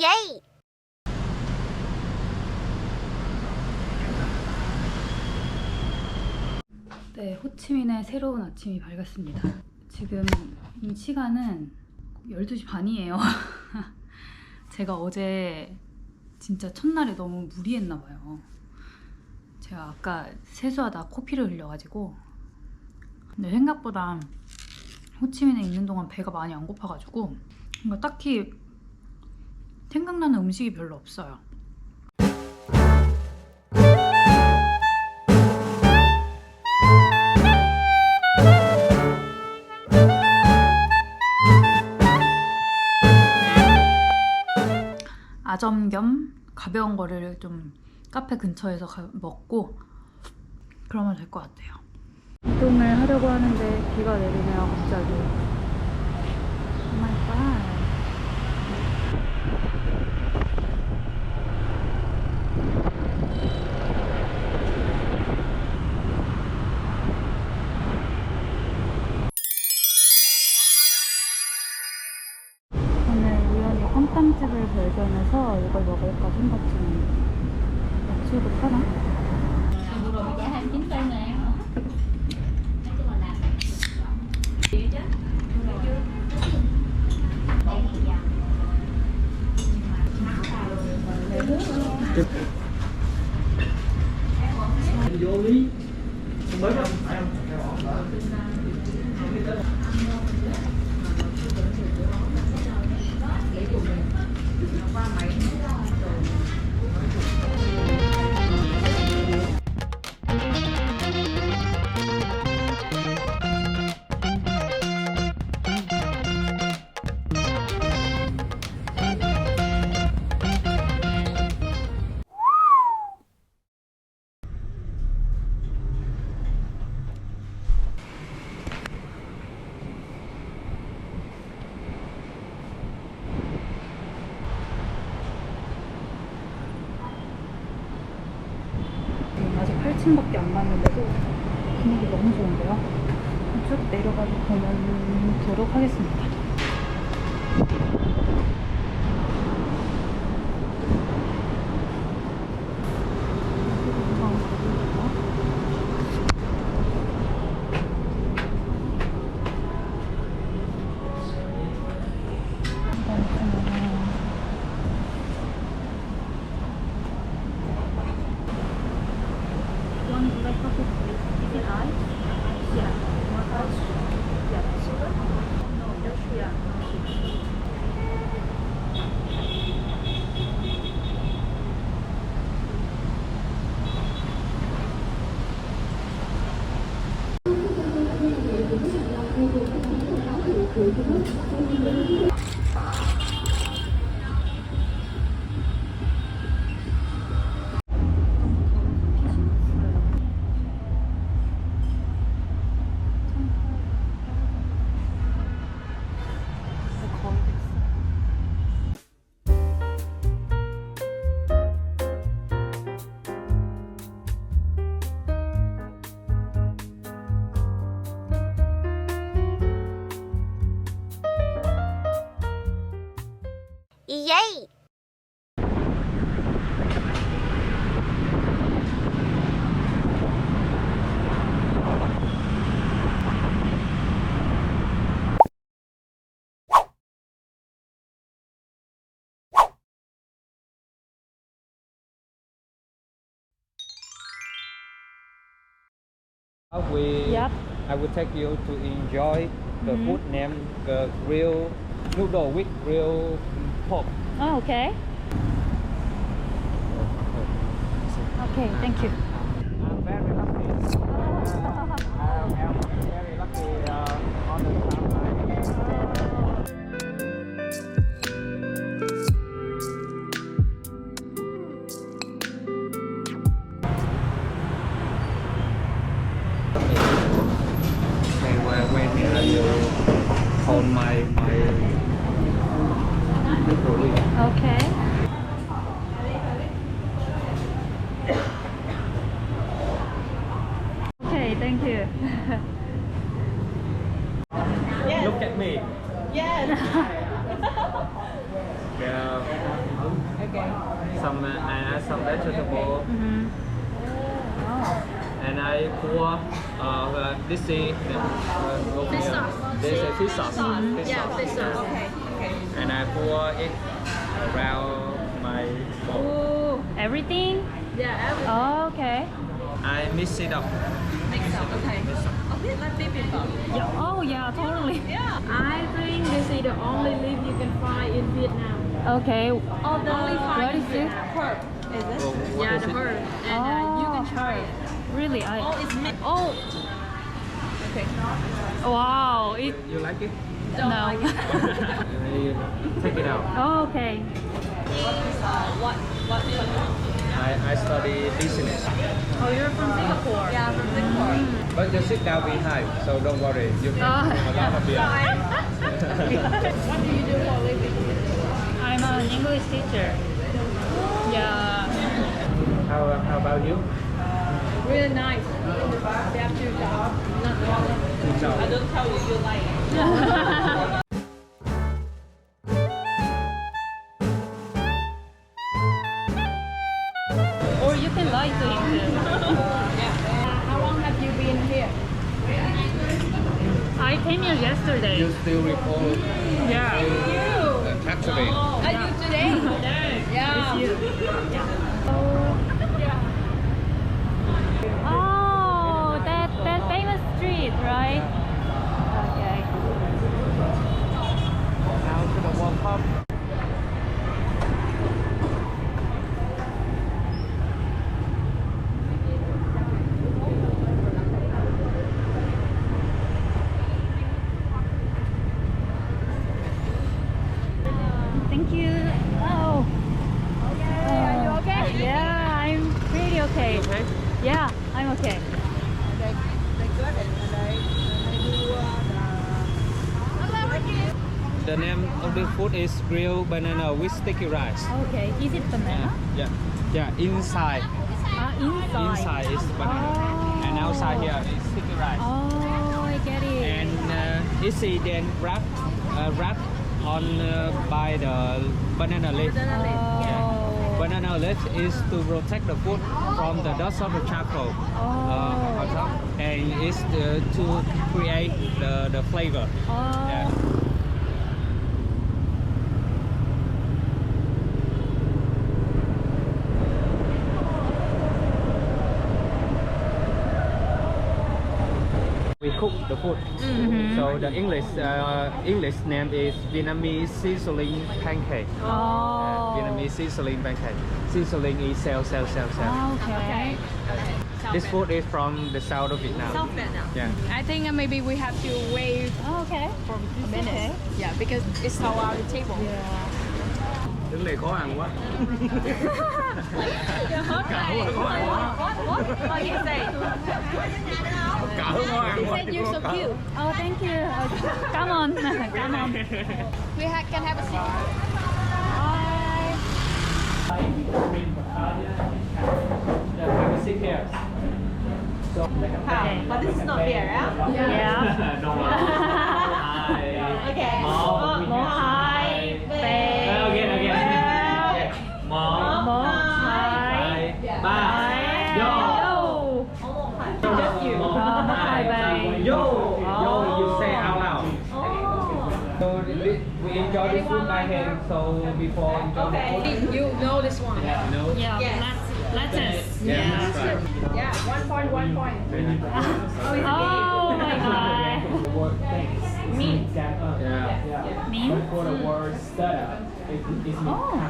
예이! 네, 호치민의 새로운 아침이 밝았습니다. 지금 이 시간은 12시 반이에요. 제가 어제 진짜 첫날에 너무 무리했나 봐요. 제가 아까 세수하다 코피를 흘려가지고, 근데 생각보다 호치민에 있는 동안 배가 많이 안 고파가지고 뭔가 딱히 생각나는 음식이 별로 없어요. 아점 겸 가벼운 거를 좀 카페 근처에서 먹고 그러면 될 것 같아요. 이동을 하려고 하는데 비가 내리네요, 갑자기. 오 마이 갓. 오늘 우연히 껌땀집을 발견해서 이걸 먹을까 생각 중이에요. 야채도 파나? Giá 29 cây nè. Vô lý không bớt đâu. 아직 8층밖에 안 갔는데도 분위기 너무 좋은데요? 쭉 내려가서 보도록 하겠습니다. 예이! Yep. I will take you to enjoy the food named grilled noodle with grilled pork. Oh, okay. Okay, thank you. I'm very lucky. I am very lucky on the when you on my Okay. Okay, thank you. Look at me. Yes. Yeah. some vegetable, Mm-hmm. and I pour this is Fish sauce. This is fish sauce. Fish Yeah, sauce. fish sauce. Okay. And I pour it around my bowl. Ooh, everything? Yeah, everything. Oh, okay. I mix it up. Mix up. Okay. A bit like bibimbap. Yeah. Oh, yeah, totally. Yeah. I think this is the only leaf you can find in Vietnam. Okay. Oh, the What is it? herb. Is it? Oh, what Yeah, is the it? herb. And you can try it. Really? Oh, it's mixed. Oh, Okay. wow. You like it? No. You take it out. Oh, okay. What? I study business, Oh, you're from Singapore. Yeah, from Singapore. but you sit down behind, so don't worry. You can Oh. drink a lot of beer. What do you do for a living? I'm an English teacher. Yeah. How about you? Really nice. They have two jobs. Not one. Good job. I don't tell you you like it. Or you can lie to him too. How long have you been here? I came here yesterday. You still recall Yeah. the factory? Are you today? Yeah. It's you. Oh, that famous street, right? Okay. Now to the World Cup. Thank you. Oh. Are you okay? Yeah, I'm pretty okay. Okay. Yeah, I'm okay. The name of the food is grilled banana with sticky rice. Okay. Is it banana? Yeah. Inside Inside. is banana, Oh. and outside here is sticky rice. Oh, I get it. And it's then wrapped on by the banana leaf. Oh. Banana leaf is to protect the food from the dust of the charcoal on top, and it's to create the flavor. Oh. Yeah. We cook the food. So the English name is Vietnamese sizzling pancake. Oh. Vietnamese sizzling pancake. Sizzling is sell. Okay. This food is from the south of Vietnam. South Vietnam. Yeah. I think maybe we have to wait Okay. for a It's minute. okay. Yeah, because it's all our table. Yeah. Đứng này khó ăn quá. What? What you say? Cỡ khó ăn quá. Said you're so cute. Oh, thank you. Come on. Come on. Can have a seat. Have a seat here. So, Okay. But this is not beer, yeah? Yeah. Don't worry. Okay. Một, hai, ba. Again. Một, hai, ba. Vô. Just you. Một, hai, ba. Yo, you say out loud. So we enjoy the food by hand. So before enjoy the food, You know this one. you know. Yeah. Yes. Lettuce. Yeah. Yeah, 1 point. Oh my god. Meat. Yeah. Me? For the word startup, it's Oh.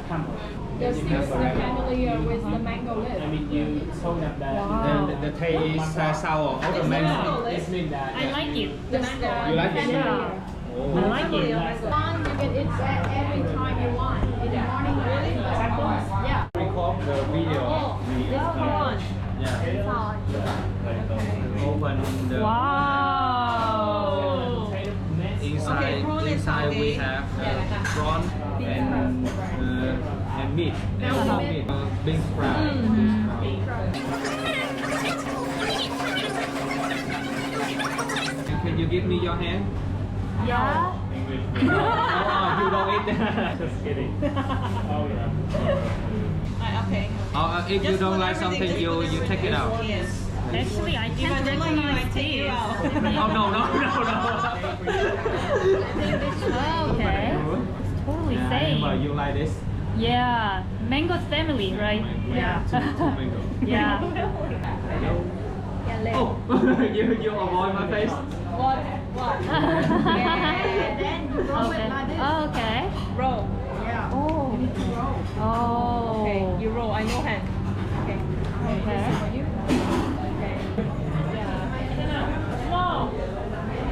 camel. The sticks are familiar with the mango I leaf. mean, you told them that. Wow. The taste is sour. All the mango. It means that. I like it. The mango. You like it? Yeah. Oh. I like it. One, you can eat that every time you want. In the morning, really? Yeah. Record the video. One. Yeah. Open the Wow. inside we have prawn and meat and beef fry. Can you give me your hand? Yeah. English. Oh, you don't eat that. Just kidding. Oh yeah. Okay. If you Just don't put like everything, something, just put you take it everything. out. Yes. Actually, I If I can't don't like you, I recognize take you this. out. Oh no. Okay. It's totally But same. you like this? Yeah. Mango family, right? Yeah. Tomato. Yeah. Oh, you avoid my face. What? What? And then you roll it like this. Okay. Roll. Yeah. Oh. You need to roll. Oh. Okay, you roll. I know hand. Okay. Okay. Okay. Yeah. Wow.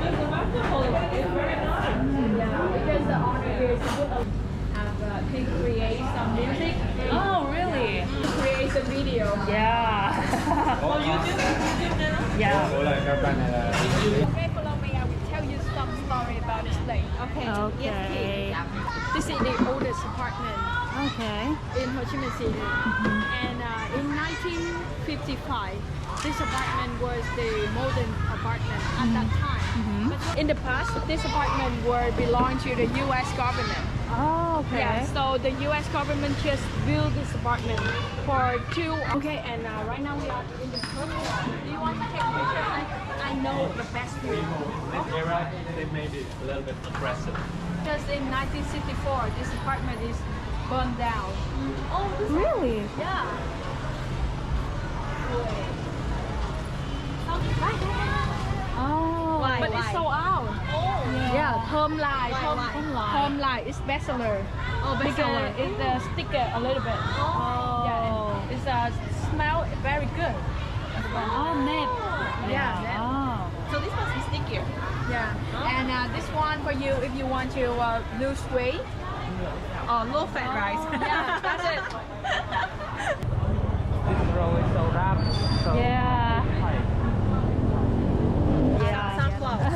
Look, the basketball is very nice. Yeah, because the owner here is good. He create some music. Oh, really? He creates a video. Yeah. Oh, YouTube channel? Yeah. Okay, follow me. I will tell you some story about this place. Okay. Okay. This is the oldest apartment Okay. in Ho Chi Minh City. And in 1955, this apartment was the modern apartment at that time. But in the past, this apartment were belonged to the U.S. government. Oh, okay. Yeah, so the U.S. government just built this apartment for two. Okay, and right now we are in the first floor. Do you want to take a picture? I know the best view. This era, they made it a little bit aggressive. Just in 1964, this apartment is burned down. Oh, really? Yeah. Oh. But it's so out. Yeah, thơm lại, thơm lại is bestseller. Because it's sticker a little bit. Yeah, it's smell very good. Oh, nip. Yeah, nip. Oh. So this must be stickier. Yeah, and this one for you if you want to lose weight. Oh, low fat rice. Yeah, that's it. This roll is so wrapped. So Yeah. Sunflower.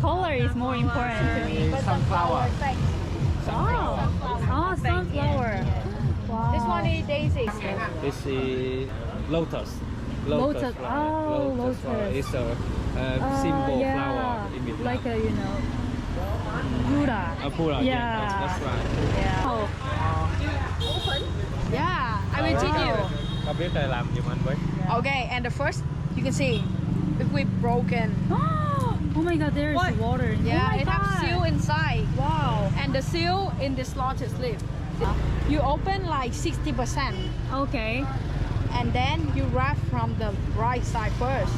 Color is more important to me. sunflower. Oh, sunflower. Wow. This one is daisy. This is lotus. Lotus. flower. Oh, lotus. flower. It's a symbol yeah. flower in Vietnam. Like a, Buddha. A Buddha. Yeah. That's right. Yeah. Oh. Yeah, I will teach you. Có biết làm giùm anh với. Okay, and the first you can see if we broken. Oh my god, there is What? water. Yeah, oh my it has god. seal inside. Wow. And the seal in this lotus leaf. You open like 60%, Okay. and then you wrap from the right side first,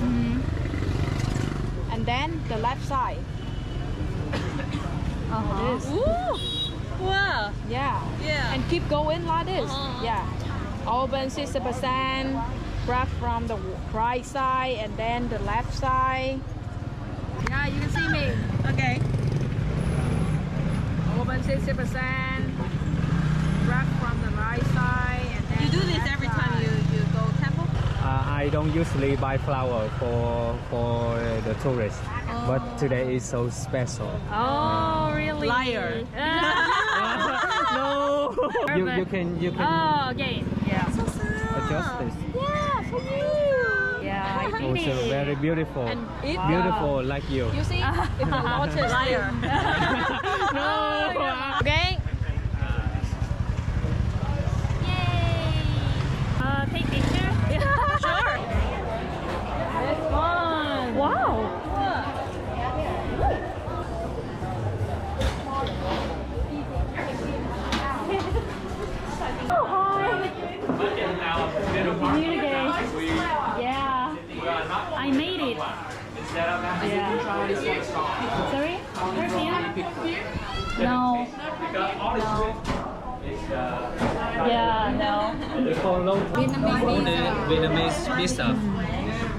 and then the left side. Uh-huh. This. Ooh. Wow. Yeah. Yeah. And keep going like this. Uh-huh. Yeah. Open 60%, wrap from the right side, and then the left side. Yeah, you can see me. Okay. Open 60%, wrap from the right side, and then You do the this left every side. time you go temple? I don't usually buy flower for the tourists, but today is so special. Oh, really? Liar. No. you can Oh, okay. Yeah. adjust this. Yeah, for you. Yeah, I Oh, did so it. very beautiful. And it Beautiful like you. You see, it's a lotus. Liar. No. Okay. Yay. Take picture? Sure. It's fun. Wow. Oh, hi. Communicate. Yeah. I made it. Yeah. Sorry? Perfume? No. Yeah, no. They call Vietnamese pizza.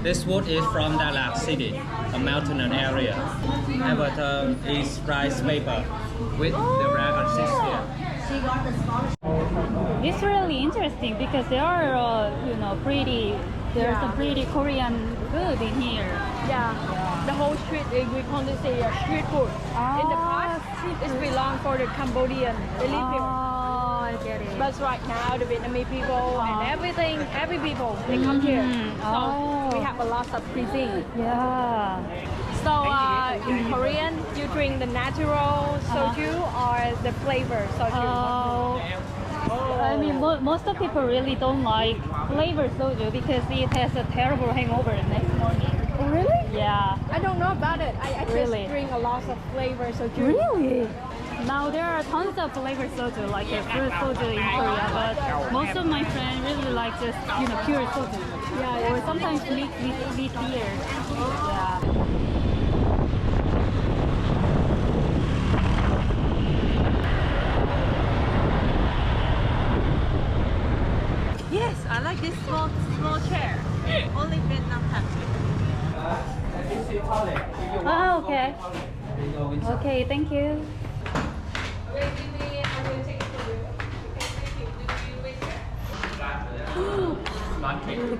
This wood is from Đà Lạt City, a mountainous area. Avatar is rice paper with the dragon seeds here. It's really interesting because there are, pretty. There's some pretty Korean food in here. Yeah. The whole street, we call this a street food. In the past, it belonged for the Cambodian elite people. Oh, I get it. But right now, the Vietnamese people and every people, they come here. So Oh. we have a lot of cuisine. Yeah. So in Korean, you drink the natural soju or the flavor soju? I mean, most of people really don't like flavored soju because it has a terrible hangover the next morning. Oh, really? Yeah. I don't know about it. I Really? just drink a lot of flavor soju. Really? Now there are tons of flavored soju, like a fruit soju in Korea, but most of my friends really like just pure soju. Yeah, Or sometimes mixed with beer. Yeah. Yes, I like this small chair. Only Vietnam have it. Ah, okay. Okay, thank you.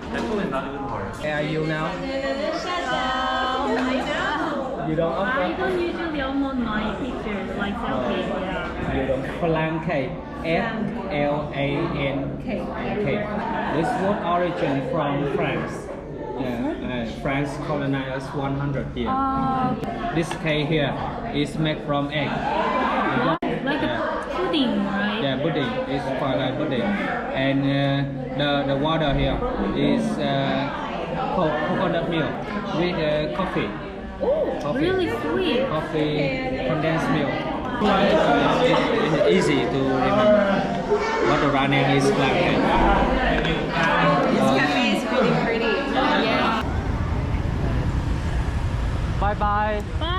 Where are you now? You don't I offer? don't usually upload my pictures like selfies. Yeah. You don't. Flank FLANK. This food origin from France. Yeah, France colonized 100 years. This cake here is made from egg. Like a pudding, right? Yeah, pudding. It's called like pudding. And the water here is coconut milk with coffee. Coffee. Really sweet. Coffee condensed milk. It's easy to remember. What the raw name is like. This cafe is really pretty. Yeah. Bye bye. Bye.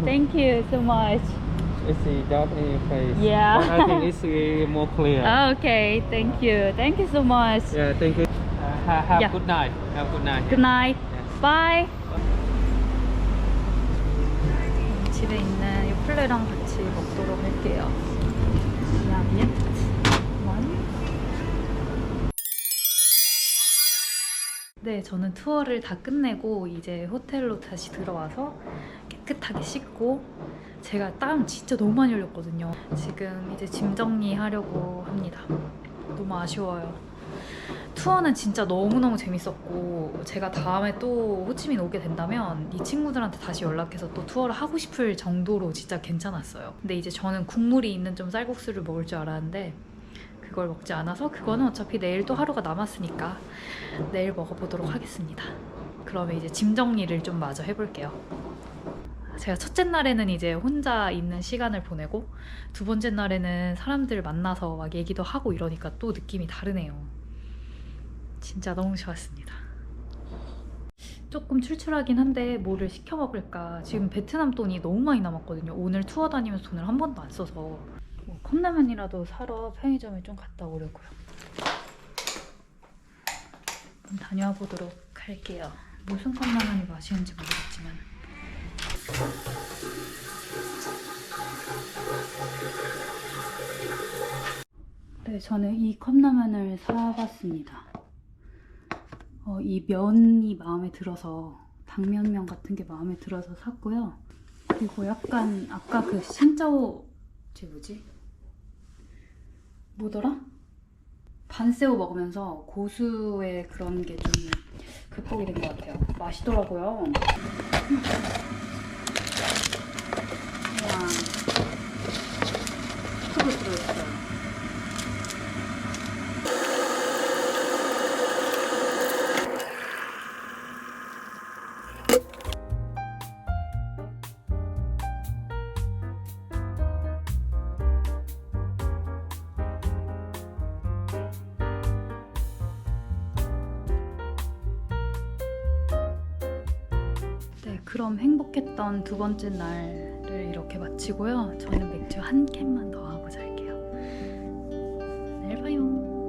Thank you so much. It's the dot in your face. Yeah. But I think it's more clear. Okay, thank you. Thank you so much. Yeah, thank you. Have Yeah. good night. Have good night. Good night. Yes. Bye. 집에 있는 요플레랑 같이 먹도록 할게요. 야미에 네, 저는 투어를 다 끝내고 이제 호텔로 다시 들어와서 깨끗하게 씻고 제가 땀 진짜 너무 많이 흘렸거든요. 지금 이제 짐 정리하려고 합니다. 너무 아쉬워요. 투어는 진짜 너무너무 재밌었고 제가 다음에 또 호치민 오게 된다면 이 친구들한테 다시 연락해서 또 투어를 하고 싶을 정도로 진짜 괜찮았어요. 근데 이제 저는 국물이 있는 좀 쌀국수를 먹을 줄 알았는데 그걸 먹지 않아서 그거는 어차피 내일 또 하루가 남았으니까 내일 먹어보도록 하겠습니다. 그러면 이제 짐 정리를 좀 마저 해볼게요. 제가 첫째 날에는 이제 혼자 있는 시간을 보내고 두 번째 날에는 사람들 만나서 막 얘기도 하고 이러니까 또 느낌이 다르네요. 진짜 너무 좋았습니다. 조금 출출하긴 한데 뭐를 시켜 먹을까. 지금 베트남 돈이 너무 많이 남았거든요. 오늘 투어 다니면서 돈을 한 번도 안 써서 뭐 컵라면이라도 사러 편의점에 좀 갔다 오려고요. 그럼 다녀와 보도록 할게요. 무슨 컵라면이 맛있는지 모르겠지만 네, 저는 이 컵라면을 사봤습니다. 이 면이 마음에 들어서 당면면 같은 게 마음에 들어서 샀고요. 그리고 약간 아까 그 신짜오 뭐더라? 반새우 먹으면서 고수의 그런 게 좀 극복이 된 것 같아요. 맛있더라고요. 우와, 컵으로 들어있어요. 네, 그럼 행복했던 두 번째 날을 이렇게 마치고요. 저는 맥주 한 캔만 더 하고 잘게요. 내일 봐요.